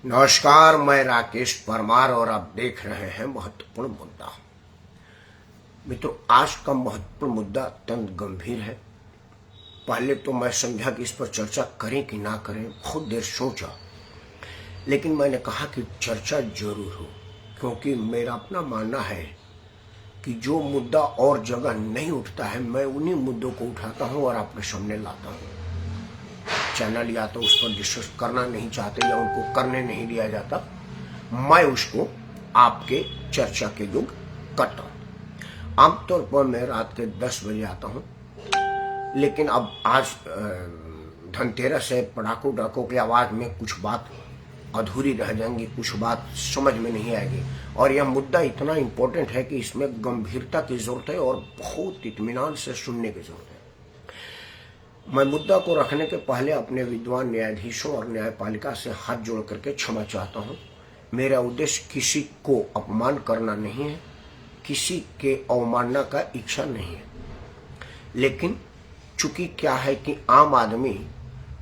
नमस्कार, मैं राकेश परमार और आप देख रहे हैं महत्वपूर्ण मुद्दा। मित्रों, आज का महत्वपूर्ण मुद्दा अत्यंत गंभीर है। पहले तो मैं समझा कि इस पर चर्चा करें कि ना करें, बहुत देर सोचा, लेकिन मैंने कहा कि चर्चा जरूर हो, क्योंकि मेरा अपना मानना है कि जो मुद्दा और जगह नहीं उठता है, मैं उन्हीं मुद्दों को उठाता हूं और आपके सामने लाता हूं। चैनल या तो उस पर डिस्कस करना नहीं चाहते या उनको करने नहीं दिया जाता, मैं उसको आपके चर्चा के योग्य करता हूं। आमतौर पर मैं रात के 10 बजे आता हूं, लेकिन अब आज धनतेरस है, पटाखों डाकों की आवाज में कुछ बात अधूरी रह जाएंगी, कुछ बात समझ में नहीं आएगी। और यह मुद्दा इतना इम्पोर्टेंट है कि इसमें गंभीरता की जरूरत है और बहुत इत्मीनान से सुनने की जरूरत है। मैं मुद्दा को रखने के पहले अपने विद्वान न्यायाधीशों और न्यायपालिका से हाथ जोड़ करके क्षमा चाहता हूं। मेरा उद्देश्य किसी को अपमान करना नहीं है, किसी के अवमानना का इच्छा नहीं है, लेकिन चूंकि क्या है कि आम आदमी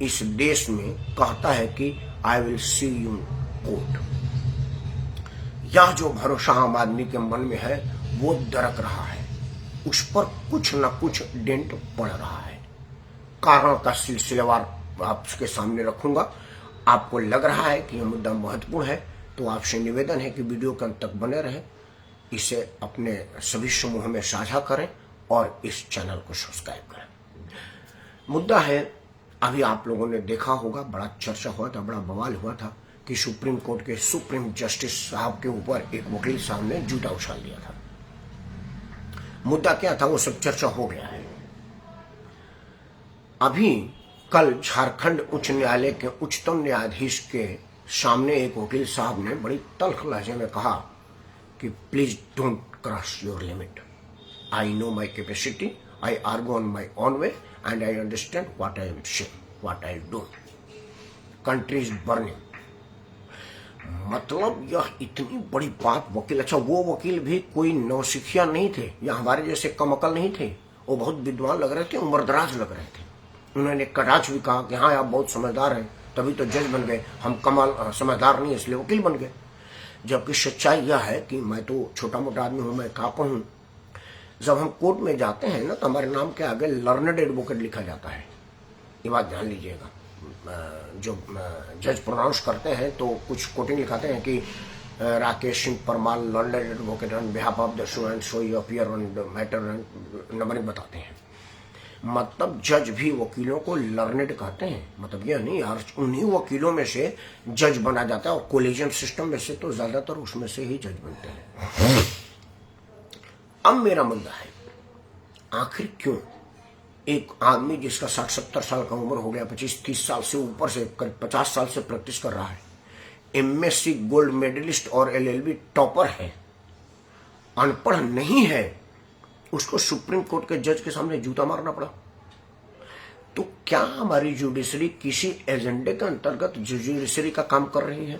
इस देश में कहता है कि I will see you court. यह जो भरोसा आम आदमी के मन में है वो दरक रहा है, उस पर कुछ न कुछ डेंट पड़ रहा है। कारण का सिलसिलेवार आपके सामने रखूंगा। आपको लग रहा है कि यह मुद्दा महत्वपूर्ण है तो आपसे निवेदन है कि वीडियो के अंत तक बने रहे, इसे अपने सभी समूह में साझा करें और इस चैनल को सब्सक्राइब करें। मुद्दा है, अभी आप लोगों ने देखा होगा, बड़ा चर्चा हुआ था, बड़ा बवाल हुआ था कि सुप्रीम कोर्ट के सुप्रीम जस्टिस साहब के ऊपर एक वकील साहब ने जूता उछाल दिया था। मुद्दा क्या था वो सब चर्चा हो गया है। अभी कल झारखंड उच्च न्यायालय के उच्चतम न्यायाधीश के सामने एक वकील साहब ने बड़ी तल्ख लहजे में कहा कि please don't cross your limit. I know my capacity, I argue on my own way and I understand what I am saying, what I do. Country is burning. मतलब यह इतनी बड़ी बात वकील, अच्छा वो वकील भी कोई नौसिखिया नहीं थे या हमारे जैसे कमअकल नहीं थे, वो बहुत विद्वान लग रहे थे, उम्रदराज लग रहे थे। उन्होंने कटाक्ष भी कहा कि हाँ आप बहुत समझदार हैं, तभी तो जज बन गए, हम कमाल समझदार नहीं इसलिए वकील बन गए। जबकि सच्चाई यह है कि मैं तो छोटा मोटा आदमी हूं, मैं कापा हूं। जब हम कोर्ट में जाते हैं ना तो हमारे नाम के आगे लर्नेड एडवोकेट लिखा जाता है। ये बात ध्यान लीजिएगा। जो जज प्रोनाउंस करते हैं तो कुछ कोटिंग लिखाते हैं कि Rakesh Singh Parmar learned advocate on behalf of the show and show you appear on the matter, numbering बताते हैं। मतलब जज भी वकीलों को लर्नेड कहते हैं। मतलब यह नहीं यार, उन्हीं वकीलों में से जज बना जाता है और कोलिजन सिस्टम में से तो ज्यादातर उसमें से ही जज बनते हैं। अब मेरा मुद्दा है, आखिर क्यों एक आदमी जिसका 60-70 साल का उम्र हो गया, 25-30 साल से ऊपर से 50 साल से प्रैक्टिस कर रहा है, एमएससी गोल्ड मेडलिस्ट और एलएलबी टॉपर है, अनपढ़ नहीं है, उसको सुप्रीम कोर्ट के जज के सामने जूता मारना पड़ा। तो क्या हमारी जुडिशरी किसी एजेंडे के अंतर्गत जुडिशरी का काम कर रही है?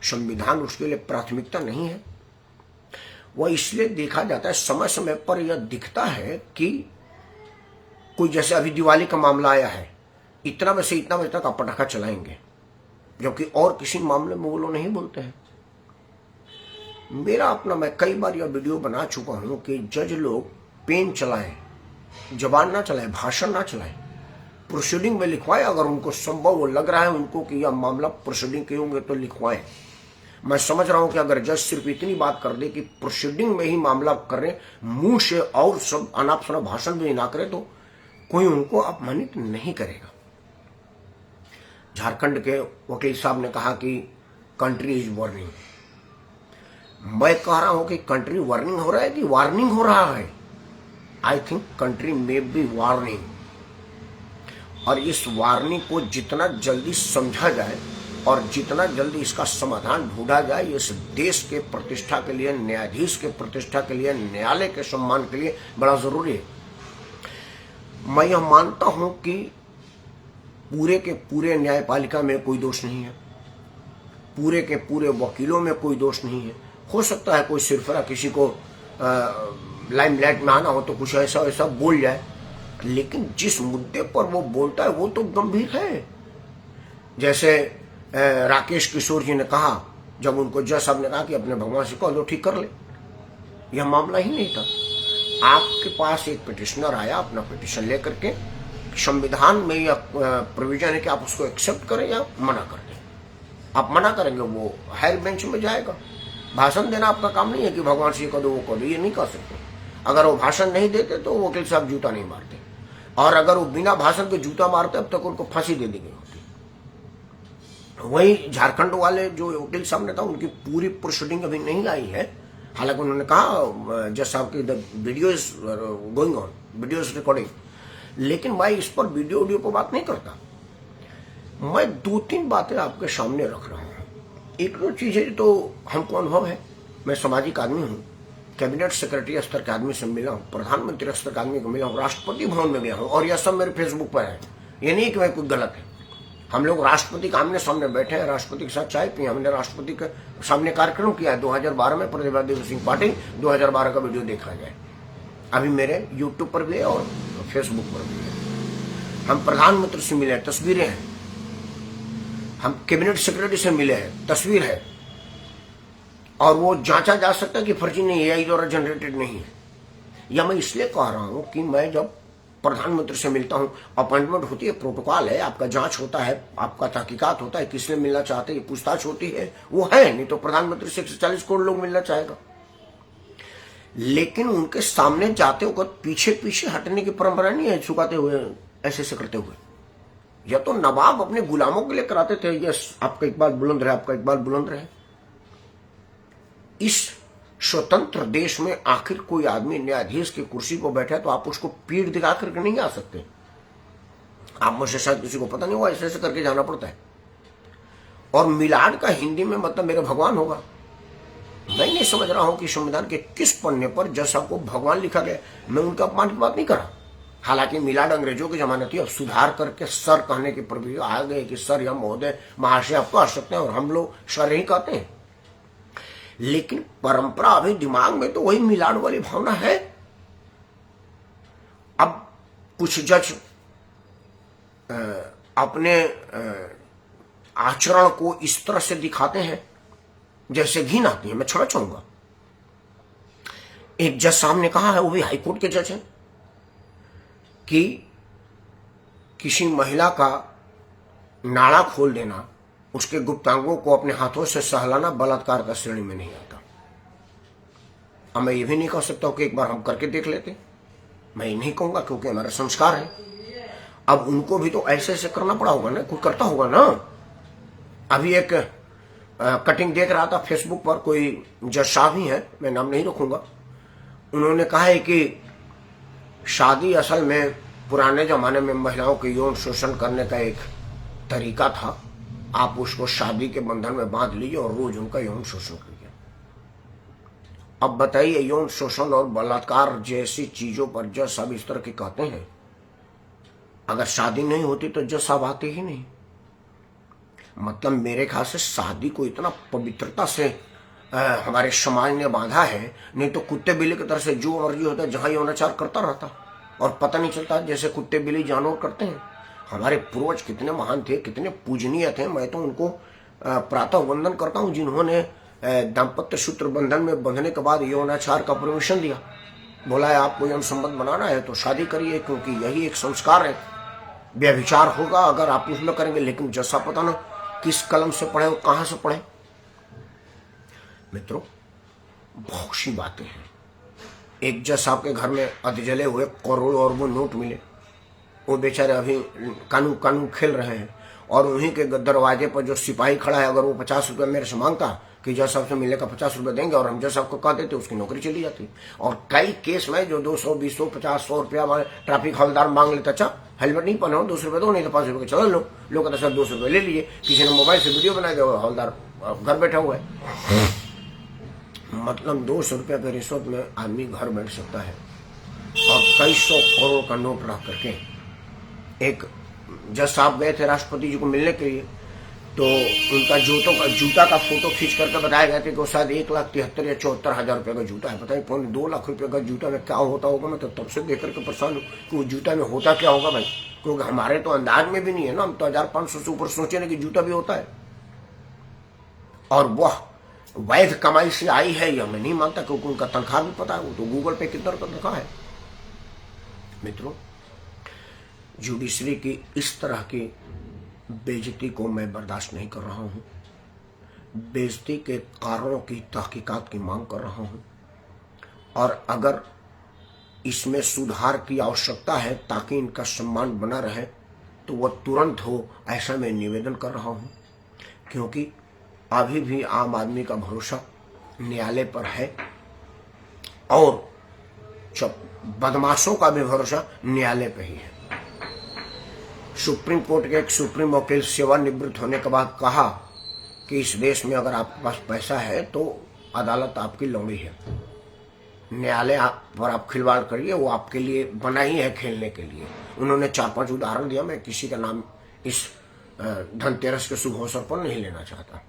संविधान उसके लिए प्राथमिकता नहीं है? वह इसलिए देखा जाता है, समय समय पर यह दिखता है कि कोई, जैसे अभी दिवाली का मामला आया है, इतना बजे से इतना बजे तक आप पटाखा चलाएंगे, जबकि और किसी मामले में वो लोग नहीं बोलते हैं। मेरा अपना, मैं कई बार यह वीडियो बना चुका हूं कि जज लोग पेन चलाएं, जबान ना चलाएं, भाषण ना चलाएं, प्रोसीडिंग में लिखवाएं। अगर उनको संभव लग रहा है उनको कि यह मामला प्रोसीडिंग के होंगे तो लिखवाएं। मैं समझ रहा हूं कि अगर जज सिर्फ इतनी बात कर दे कि प्रोसीडिंग में ही मामला कर रहे, मुंह से और सब अनाप शनाप भाषण भी ना करे, तो कोई उनको अपमानित नहीं करेगा। झारखंड के वकील साहब ने कहा कि कंट्री इज वार्निंग। मैं कह रहा हूं कि कंट्री वार्निंग हो रहा है कि वार्निंग हो रहा है। आई थिंक कंट्री में बी वार्निंग, और इस वार्निंग को जितना जल्दी समझा जाए और जितना जल्दी इसका समाधान ढूंढा जाए, इस देश के प्रतिष्ठा के लिए, न्यायाधीश के प्रतिष्ठा के लिए, न्यायालय के सम्मान के लिए बड़ा जरूरी है। मैं यह मानता हूं कि पूरे के पूरे न्यायपालिका में कोई दोष नहीं है, पूरे के पूरे वकीलों में कोई दोष नहीं है। हो सकता है कोई सिरफरा किसी को लाइमलाइट में आना हो तो कुछ ऐसा ऐसा बोल जाए, लेकिन जिस मुद्दे पर वो बोलता है वो तो गंभीर है। जैसे राकेश किशोर जी ने कहा, जब उनको जज साहब ने कहा कि अपने भगवान से कह दो ठीक कर ले, यह मामला ही नहीं था। आपके पास एक पिटिशनर आया अपना पिटिशन लेकर के, संविधान में यह प्रोविजन है कि आप उसको एक्सेप्ट करें या मना कर दें। आप मना करेंगे वो हायर बेंच में जाएगा। भाषण देना आपका काम नहीं है कि भगवान से कह दो वो कह दो, ये नहीं कर सकते। अगर वो भाषण नहीं देते तो वकील साहब जूता नहीं मारते, और अगर वो बिना भाषण के जूता मारते अब तक उनको फांसी दे दी गई होती। वही झारखंड वाले जो वकील साहब ने था, उनकी पूरी प्रोसीडिंग अभी नहीं आई है। हालांकि उन्होंने कहा जज साहब की the video is going on, video is recording, लेकिन मैं इस पर वीडियो पर बात नहीं करता। मैं 2-3 बातें आपके सामने रख रहा हूं। एक दो चीजें तो हमको अनुभव है, मैं सामाजिक आदमी हूं, कैबिनेट सेक्रेटरी स्तर के आदमी से मिला हूं, प्रधानमंत्री स्तर के आदमी को मिला हूं, राष्ट्रपति भवन में गया हूं, और यह सब मेरे फेसबुक पर है। ये नहीं कि मैं कुछ गलत है। हम लोग राष्ट्रपति के आमने सामने बैठे हैं, राष्ट्रपति के साथ चाय पिए, हमने राष्ट्रपति के सामने कार्यक्रम किया है 2012 में, प्रतिभा देवी सिंह पाटिल 2012 का वीडियो देखा जाए, अभी मेरे यूट्यूब पर भी है और फेसबुक पर भी है। हम प्रधानमंत्री से मिले, तस्वीरें हैं। हम कैबिनेट सेक्रेटरी से मिले हैं, तस्वीर है, और वो जांचा जा सकता है कि फर्जी नहीं है, एआई द्वारा जनरेटेड नहीं है। या मैं इसलिए कह रहा हूं कि मैं जब प्रधानमंत्री से मिलता हूं, अपॉइंटमेंट होती है, प्रोटोकॉल है, आपका जांच होता है, आपका तहकीकात होता है, किसने मिलना चाहते हैं, पूछताछ होती है, वो है। नहीं तो प्रधानमंत्री से 140 करोड़ लोग मिलना चाहेगा। लेकिन उनके सामने जाते वक्त पीछे पीछे हटने की परंपरा नहीं है, झुकाते हुए, ऐसे से करते हुए। या तो नवाब अपने गुलामों के लिए कराते थे, यस आपका इकबाल बुलंद रहे, आपका इकबाल बुलंद रहे। इस स्वतंत्र देश में आखिर कोई आदमी न्यायाधीश की कुर्सी पर बैठा है तो आप उसको पीठ दिखा करके नहीं आ सकते। आप मुझसे शायद किसी को पता नहीं हुआ, ऐसे ऐसे करके जाना पड़ता है। और मिलाद का हिंदी में मतलब मेरे भगवान होगा। मैं नहीं समझ रहा हूं कि संविधान के किस पन्ने पर जज साहब को भगवान लिखा गया। मैं उनका अपमान की बात नहीं कर रहा। हालांकि मिलाद अंग्रेजों की जमानत थी, अब सुधार करके सर कहने की प्रवृत्ति आ गए कि सर या महोदय महाशय आप तो आ सकते हैं, और हम लोग सर ही कहते हैं। लेकिन परंपरा अभी दिमाग में तो वही मिलाद वाली भावना है। अब कुछ जज अपने आचरण को इस तरह से दिखाते हैं जैसे घिन आती है। मैं छोड़ा चाहूंगा, एक जज साहब ने कहा है, वो भी हाईकोर्ट के जज हैं, कि किसी महिला का नाड़ा खोल देना, उसके गुप्तांगों को अपने हाथों से सहलाना बलात्कार का श्रेणी में नहीं आता। अब मैं ये भी नहीं कह सकता कि एक बार हम करके देख लेते, मैं ये नहीं कहूंगा क्योंकि हमारा संस्कार है। अब उनको भी तो ऐसे ऐसे करना पड़ा होगा ना, कोई करता होगा ना। अभी एक कटिंग देख रहा था फेसबुक पर, कोई जज साहब ही है, मैं नाम नहीं रखूंगा, उन्होंने कहा है कि शादी असल में पुराने जमाने में महिलाओं के यौन शोषण करने का एक तरीका था। आप उसको शादी के बंधन में बांध लीजिए और रोज उनका यौन शोषण करिए। अब बताइए, यौन शोषण और बलात्कार जैसी चीजों पर जज साहब इस तरह के कहते हैं। अगर शादी नहीं होती तो जज साहब आते ही नहीं। मतलब मेरे ख्याल से शादी को इतना पवित्रता से हमारे समाज ने बांधा है, नहीं तो कुत्ते बिल्ली की तरह से जो मर्जी होता है जहां यौनाचार करता रहता और पता नहीं चलता, जैसे कुत्ते बिल्ली जानवर करते हैं। हमारे पूर्वज कितने महान थे, कितने पूजनीय थे। मैं तो उनको प्रातः वंदन करता हूं जिन्होंने दाम्पत्य सूत्र बंधन में बंधने के बाद यौनाचार का परमिशन दिया। बोला है आपको यौन संबंध बनाना है तो शादी करिए, क्योंकि यही एक संस्कार है। व्यभिचार होगा अगर आप उसमें करेंगे। लेकिन जैसा पता ना किस कलम से पढ़े और कहां से पढ़े। मित्रों, बहुत सी बातें हैं। एक जज साहब के घर में अधजले हुए करोड़ों और वो नोट मिले, वो बेचारे अभी कानून कानून खेल रहे हैं। और उन्हीं के दरवाजे पर जो सिपाही खड़ा है, अगर वो 50 रुपये मेरे से मांगता कि जज साहब से मिलने का 50 रुपये देंगे और हम जज साहब को कह देते, उसकी नौकरी चली जाती। और कई केस में जो 200, 200, 50, 100 रुपया ट्रैफिक हवलदार मांग लेता, अच्छा हेलमेट नहीं पहनो 200 रुपये दो, नहीं तो 5 रुपये चलो लो। लोग कहते सर 200 रुपये ले लीजिए। किसी ने मोबाइल से वीडियो बना दिया, हवलदार घर बैठा हुआ है। मतलब 200 रुपये के रिश्वत में आदमी घर बैठ सकता है। और कई 100 करोड़ का नोट रख करके एक जज साहब गए थे राष्ट्रपति जी को मिलने के लिए, तो उनका जूता का फोटो खींच करके बताया गया था कि वो शायद 1,73,000 या 74,000 रुपये का जूता है। पता नहीं 2 लाख रुपये का जूता में क्या होता होगा। मैं तो तब से देख करके परेशान हूँ कि वो जूता में होता क्या होगा भाई, क्योंकि हमारे तो अंदाज में भी नहीं है ना। हम तो 1,500 से ऊपर सोचे ना कि जूता भी होता है। और वह वैध कमाई से आई है, यह मैं नहीं मानता, क्योंकि उनका तनख्वाह भी पता है, वो तो गूगल पे कितना तनख्वाह है। मित्रों, जुडिशरी की इस तरह की बेइज्जती को मैं बर्दाश्त नहीं कर रहा हूं। बेइज्जती के कारणों की तहकीकात की मांग कर रहा हूं, और अगर इसमें सुधार की आवश्यकता है ताकि इनका सम्मान बना रहे तो वह तुरंत हो, ऐसा मैं निवेदन कर रहा हूं। क्योंकि अभी भी आम आदमी का भरोसा न्यायालय पर है, और बदमाशों का भी भरोसा न्यायालय पर ही है। सुप्रीम कोर्ट के एक सुप्रीम वकील सेवानिवृत्त होने के बाद कहा कि इस देश में अगर आपके पास पैसा है तो अदालत आपकी लौड़ी है, न्यायालय पर आप खिलवाड़ करिए, वो आपके लिए बना ही है खेलने के लिए। उन्होंने 4-5 उदाहरण दिया, मैं किसी का नाम इस धनतेरस के शुभ अवसर पर नहीं लेना चाहता।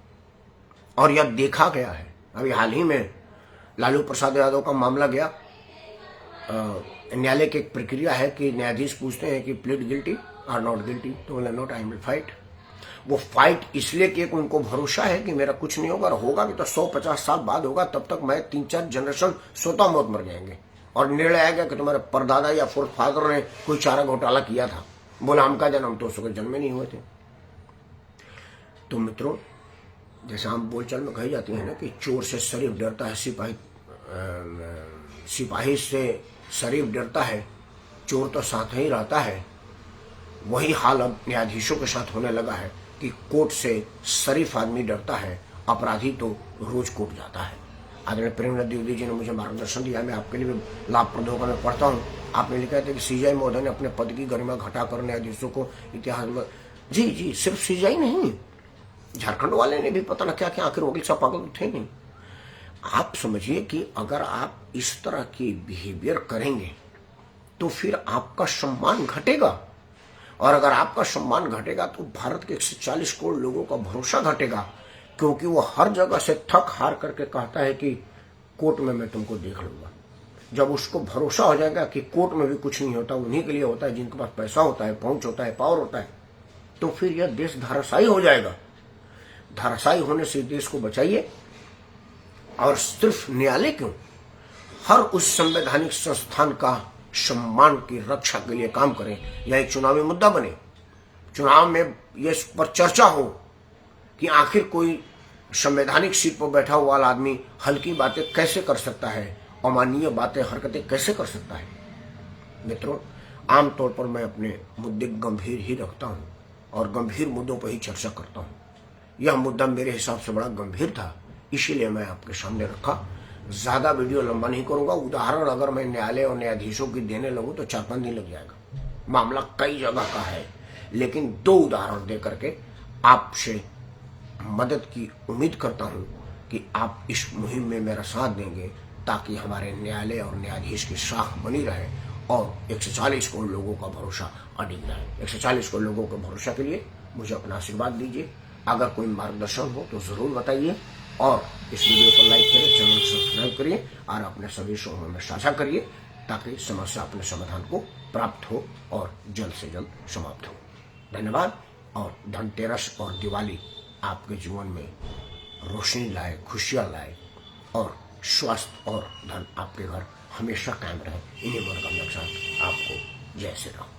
और यह देखा गया है, अभी हाल ही में लालू प्रसाद यादव का मामला गया, न्यायालय की एक प्रक्रिया है कि न्यायाधीश पूछते हैं कि प्लीड गिल्टी और नॉट गिल्टी, तो बोला नॉट, आई विल फाइट। वो फाइट इसलिए कि उनको भरोसा है कि मेरा कुछ नहीं होगा, और होगा भी तो 100-50 साल बाद होगा, तब तक मैं 3-4 जनरेशन स्वतः मौत मर जाएंगे। और निर्णय आएगा कि तुम्हारे परदादा या फादर ने कोई चारा घोटाला किया था, बोला हम का जन्म तो उसके जन्म में नहीं हुए थे। तो मित्रों, जैसे हम बोलचाल में कही जाती है ना कि चोर से शरीफ डरता है, सिपाही से शरीफ डरता है, चोर तो साथ ही रहता है। वही हाल अब न्यायाधीशों के साथ होने लगा है कि कोर्ट से शरीफ आदमी डरता है, अपराधी तो रोज कोर्ट जाता है। आदरणीय प्रेमनाथ द्विवेदी जी ने मुझे मार्गदर्शन दिया, मैं आपके लिए भी लाभप्रद होकर मैं पढ़ता हूँ। आपने लिखा था कि सीजीआई महोदय ने अपने पद की गरिमा घटाकर न्यायाधीशों को इतिहास में, जी सिर्फ सीजीआई नहीं, झारखंड वाले ने भी पता न क्या क्या, आखिर वकील साहब पागल थे नहीं। आप समझिए कि अगर आप इस तरह की बिहेवियर करेंगे तो फिर आपका सम्मान घटेगा, और अगर आपका सम्मान घटेगा तो भारत के 140 करोड़ लोगों का भरोसा घटेगा, क्योंकि वो हर जगह से थक हार करके कहता है कि कोर्ट में मैं तुमको देख लूंगा। जब उसको भरोसा हो जाएगा कि कोर्ट में भी कुछ नहीं होता, उन्हीं के लिए होता है जिनके पास पैसा होता है, पहुंच होता है, पावर होता है, तो फिर यह देश धराशायी हो जाएगा। धराशायी होने से देश को बचाइए, और सिर्फ न्यायालय क्यों, हर उस संवैधानिक संस्थान का सम्मान की रक्षा के लिए काम करें। यह एक चुनावी मुद्दा बने, चुनाव में यह पर चर्चा हो कि आखिर कोई संवैधानिक सीट पर बैठा हुआ आदमी हल्की बातें कैसे कर सकता है, अमानवीय बातें, हरकतें कैसे कर सकता है। मित्रों, आमतौर पर मैं अपने मुद्दे गंभीर ही रखता हूं और गंभीर मुद्दों पर ही चर्चा करता हूं। यह मुद्दा मेरे हिसाब से बड़ा गंभीर था, इसीलिए मैं आपके सामने रखा। ज्यादा वीडियो लंबा नहीं करूंगा। उदाहरण अगर मैं न्यायालय और न्यायाधीशों की देने लगूं तो 4-5 दिन लग जाएगा। मामला कई जगह का है, लेकिन 2 उदाहरण दे करके आपसे मदद की उम्मीद करता हूं कि आप इस मुहिम में मेरा साथ देंगे, ताकि हमारे न्यायालय और न्यायाधीश की साख बनी रहे और 140 करोड़ लोगों का भरोसा अडिग रहे। 140 करोड़ लोगों के भरोसा के लिए मुझे अपना आशीर्वाद दीजिए। अगर कोई मार्गदर्शन हो तो जरूर बताइए, और इस वीडियो को लाइक करिए, चैनल सब्सक्राइब करिए और अपने सभी समूहों में साझा करिए, ताकि समस्या अपने समाधान को प्राप्त हो और जल्द से जल्द समाप्त हो। धन्यवाद। और धनतेरस और दिवाली आपके जीवन में रोशनी लाए, खुशियां लाए, और स्वास्थ्य और धन आपके घर हमेशा कायम रहे। इन्हीं मनोकामना के साथ आपको जय श्री राम।